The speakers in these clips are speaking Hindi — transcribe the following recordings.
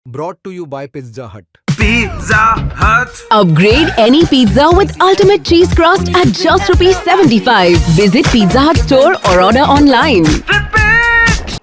Brought to you by Pizza Hut. Pizza Hut. Upgrade any pizza with ultimate cheese crust at just rupees 75. Visit Pizza Hut store or order online.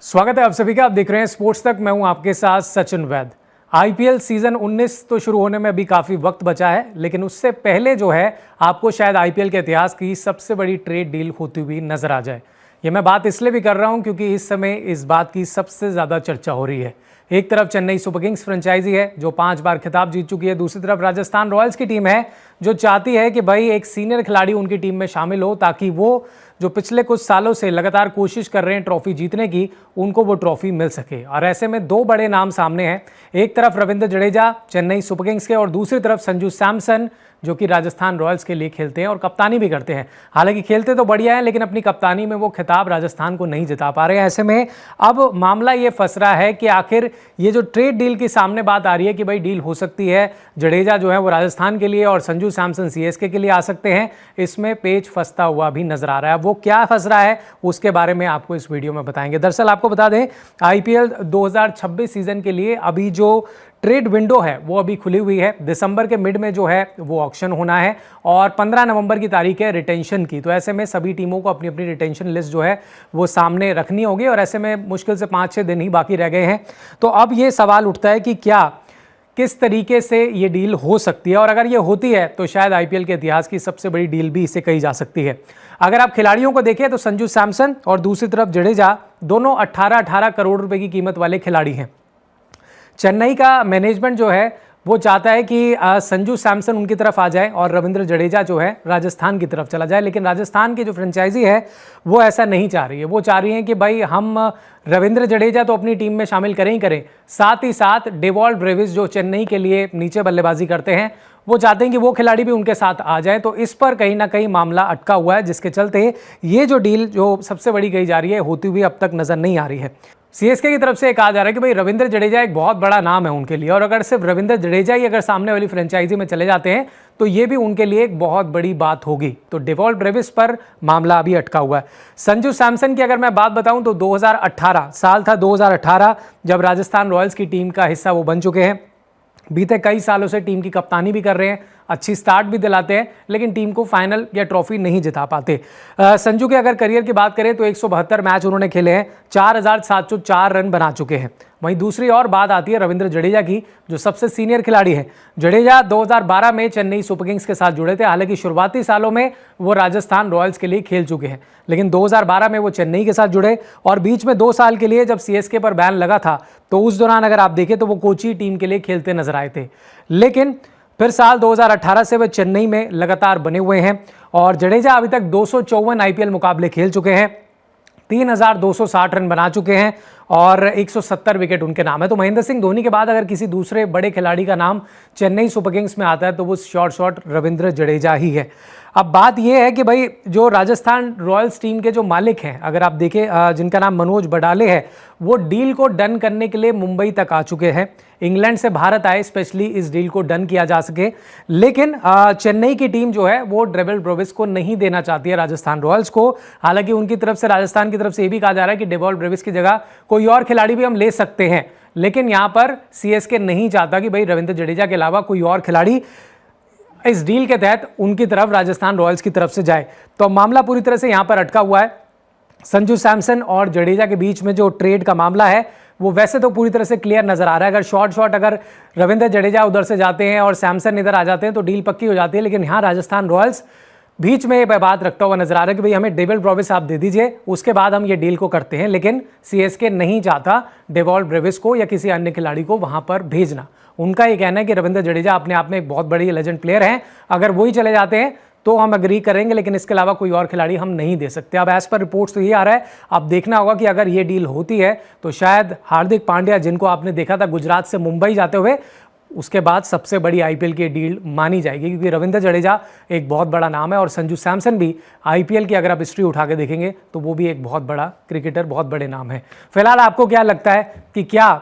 स्वागत है आप सभी का। आप देख रहे हैं स्पोर्ट्स तक। मैं हूं आपके साथ सचिन वैद। आईपीएल सीजन 19 तो शुरू होने में अभी काफ़ी वक्त बचा है, लेकिन उससे पहले जो है आपको शायद आईपीएल के इतिहास की सबसे बड़ी ट्रेड डील होती हुई नजर आ जाए। ये मैं बात इसलिए भी कर रहा हूं क्योंकि इस समय इस बात की सबसे ज़्यादा चर्चा हो रही है। एक तरफ चेन्नई सुपर किंग्स फ्रेंचाइजी है जो 5 बार खिताब जीत चुकी है, दूसरी तरफ राजस्थान रॉयल्स की टीम है जो चाहती है कि भाई एक सीनियर खिलाड़ी उनकी टीम में शामिल हो ताकि वो जो पिछले कुछ सालों से लगातार कोशिश कर रहे हैं ट्रॉफी जीतने की, उनको वो ट्रॉफी मिल सके। और ऐसे में दो बड़े नाम सामने हैं, एक तरफ रविंद्र जडेजा चेन्नई सुपर किंग्स के और दूसरी तरफ संजू सैमसन जो कि राजस्थान रॉयल्स के लिए खेलते हैं और कप्तानी भी करते हैं। हालांकि खेलते तो बढ़िया हैं, लेकिन अपनी कप्तानी में वो खिताब राजस्थान को नहीं जिता पा रहे हैं। ऐसे में अब मामला ये फंस रहा है कि आखिर ये जो ट्रेड डील की सामने बात आ रही है कि भाई डील हो सकती है, जडेजा जो है वो राजस्थान के लिए और संजू सैमसन सीएसके के लिए आ सकते हैं, इसमें पेच फंसता हुआ भी नजर आ रहा है। वो क्या फंस रहा है उसके बारे में आपको इस वीडियो में बताएंगे। दरअसल आपको बता दें, आईपीएल 2026 सीजन के लिए अभी जो ट्रेड विंडो है वो अभी खुली हुई है। दिसंबर के मिड में जो है वो ऑक्शन होना है और 15 नवंबर की तारीख है रिटेंशन की। तो ऐसे में सभी टीमों को अपनी अपनी रिटेंशन लिस्ट जो है वो सामने रखनी होगी और ऐसे में मुश्किल से 5-6 दिन ही बाकी रह गए हैं। तो अब ये सवाल उठता है कि क्या किस तरीके से ये डील हो सकती है, और अगर ये होती है तो शायद आईपीएल के इतिहास की सबसे बड़ी डील भी इसे कही जा सकती है। अगर आप खिलाड़ियों को देखें तो संजू सैमसन और दूसरी तरफ जडेजा दोनों 18-18 करोड़ रुपए की कीमत वाले खिलाड़ी हैं। चेन्नई का मैनेजमेंट जो है वो चाहता है कि संजू सैमसन उनकी तरफ आ जाए और रविंद्र जडेजा जो है राजस्थान की तरफ चला जाए, लेकिन राजस्थान की जो फ्रेंचाइजी है वो ऐसा नहीं चाह रही है। वो चाह रही है कि भाई हम रविंद्र जडेजा तो अपनी टीम में शामिल करें ही करें, साथ ही साथ डेवॉल्ट ब्रेविस जो चेन्नई के लिए नीचे बल्लेबाजी करते हैं वो चाहते हैं कि वो खिलाड़ी भी उनके साथ आ जाए। तो इस पर कहीं ना कहीं मामला अटका हुआ है, जिसके चलते ये जो डील जो सबसे बड़ी कही जा रही है होती हुई अब तक नजर नहीं आ रही है। सीएसके की तरफ से कहा जा रहा है कि भाई रविंद्र जडेजा एक बहुत बड़ा नाम है उनके लिए, और अगर सिर्फ रविंद्र जडेजा ही अगर सामने वाली फ्रेंचाइजी में चले जाते हैं तो ये भी उनके लिए एक बहुत बड़ी बात होगी। तो डेवॉल्ट ब्रेविस पर मामला अभी अटका हुआ है। संजू सैमसन की अगर मैं बात बताऊं तो 2018 साल था, 2018 जब राजस्थान रॉयल्स की टीम का हिस्सा वो बन चुके हैं। बीते कई सालों से टीम की कप्तानी भी कर रहे हैं, अच्छी स्टार्ट भी दिलाते हैं, लेकिन टीम को फाइनल या ट्रॉफी नहीं जिता पाते। संजू के अगर करियर की बात करें तो 172 मैच उन्होंने खेले हैं, 4704 रन बना चुके हैं। वहीं दूसरी और बात आती है रविंद्र जडेजा की, जो सबसे सीनियर खिलाड़ी हैं। जडेजा 2012 में चेन्नई सुपर किंग्स के साथ जुड़े थे। हालांकि शुरुआती सालों में वो राजस्थान रॉयल्स के लिए खेल चुके हैं, लेकिन 2012 में वो चेन्नई के साथ जुड़े और बीच में 2 साल के लिए जब सीएसके पर बैन लगा था तो उस दौरान अगर आप देखें तो वो कोची टीम के लिए खेलते नजर आए थे। लेकिन फिर साल 2018 से वे चेन्नई में लगातार बने हुए हैं और जडेजा अभी तक 254 आईपीएल मुकाबले खेल चुके हैं, 3260 रन बना चुके हैं और 170 विकेट उनके नाम है। तो महेंद्र सिंह धोनी के बाद अगर किसी दूसरे बड़े खिलाड़ी का नाम चेन्नई सुपर किंग्स में आता है तो वो शॉर्ट रविंद्र जडेजा ही है। अब बात यह है कि भाई जो राजस्थान रॉयल्स टीम के जो मालिक हैं, अगर आप देखें जिनका नाम मनोज बडाले है, वो डील को डन करने के लिए मुंबई तक आ चुके हैं। इंग्लैंड से भारत आए स्पेशली इस डील को डन किया जा सके, लेकिन चेन्नई की टीम जो है वो डेवॉल्ट ब्रेविस को नहीं देना चाहती है राजस्थान रॉयल्स को। हालांकि उनकी तरफ से, राजस्थान की तरफ से ये भी कहा जा रहा है कि डेवॉल्ट ब्रेविस की जगह कोई और खिलाड़ी भी हम ले सकते हैं, लेकिन यहां पर सीएसके नहीं चाहता कि भाई रविंद्र जडेजा के अलावा कोई और खिलाड़ी इस डील के तहत उनकी तरफ राजस्थान रॉयल्स की तरफ से जाए। तो मामला पूरी तरह से यहां पर अटका हुआ है। संजू सैमसन और जडेजा के बीच में जो ट्रेड का मामला है वो वैसे तो पूरी तरह से क्लियर नजर आ रहा है। अगर शॉर्ट अगर रविंद्र जडेजा उधर से जाते हैं और सैमसन इधर आ जाते हैं तो डील पक्की हो जाती है, लेकिन यहां राजस्थान रॉयल्स बीच में ये बात रखता हुआ नजर आ रहा है कि भाई हमें डेवॉल्ट ब्रेविस आप दे दीजिए, उसके बाद हम ये डील को करते हैं। लेकिन सीएसके नहीं चाहता डेवॉल्ट ब्रेविस को या किसी अन्य खिलाड़ी को वहां पर भेजना। उनका ये कहना है कि रविंद्र जडेजा अपने आप में एक बहुत बड़ी लेजेंड प्लेयर हैं, अगर वही चले जाते हैं तो हम अग्री करेंगे, लेकिन इसके अलावा कोई और खिलाड़ी हम नहीं दे सकते। अब एज पर रिपोर्ट्स तो ये आ रहा है, अब देखना होगा कि अगर ये डील होती है तो शायद हार्दिक पांड्या, जिनको आपने देखा था गुजरात से मुंबई जाते हुए, उसके बाद सबसे बड़ी आईपीएल की डील मानी जाएगी, क्योंकि रविंद्र जडेजा एक बहुत बड़ा नाम है और संजू सैमसन भी आईपीएल की अगर आप हिस्ट्री उठा के देखेंगे तो वो भी एक बहुत बड़ा क्रिकेटर, बहुत बड़े नाम है। फिलहाल आपको क्या लगता है कि क्या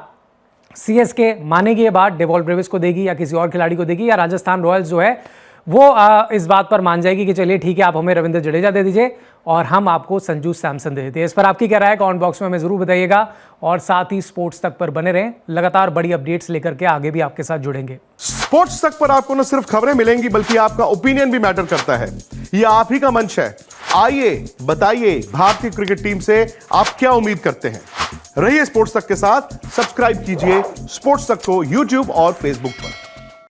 सीएसके मानेगी ये बात, डेवॉल्ट ब्रेविस को देगी या किसी और खिलाड़ी को देगी, या राजस्थान रॉयल्स जो है वो इस बात पर मान जाएगी कि चलिए ठीक है, आप हमें रविंद्र जडेजा दे दीजिए और हम आपको संजू सैमसन दे देते हैं। इस पर आपकी क्या राय है कमेंट बॉक्स में हमें जरूर बताइएगा और साथ ही स्पोर्ट्स तक पर बने रहें, लगातार बड़ी अपडेट्स लेकर के आगे भी आपके साथ जुड़ेंगे। स्पोर्ट्स तक पर आपको न सिर्फ खबरें मिलेंगी बल्कि आपका ओपिनियन भी मैटर करता है। यह आप ही का मंच है। आइए बताइए, भारतीय क्रिकेट टीम से आप क्या उम्मीद करते हैं। रहिए स्पोर्ट्स तक के साथ, सब्सक्राइब कीजिए स्पोर्ट्स तक को यूट्यूब और फेसबुक पर।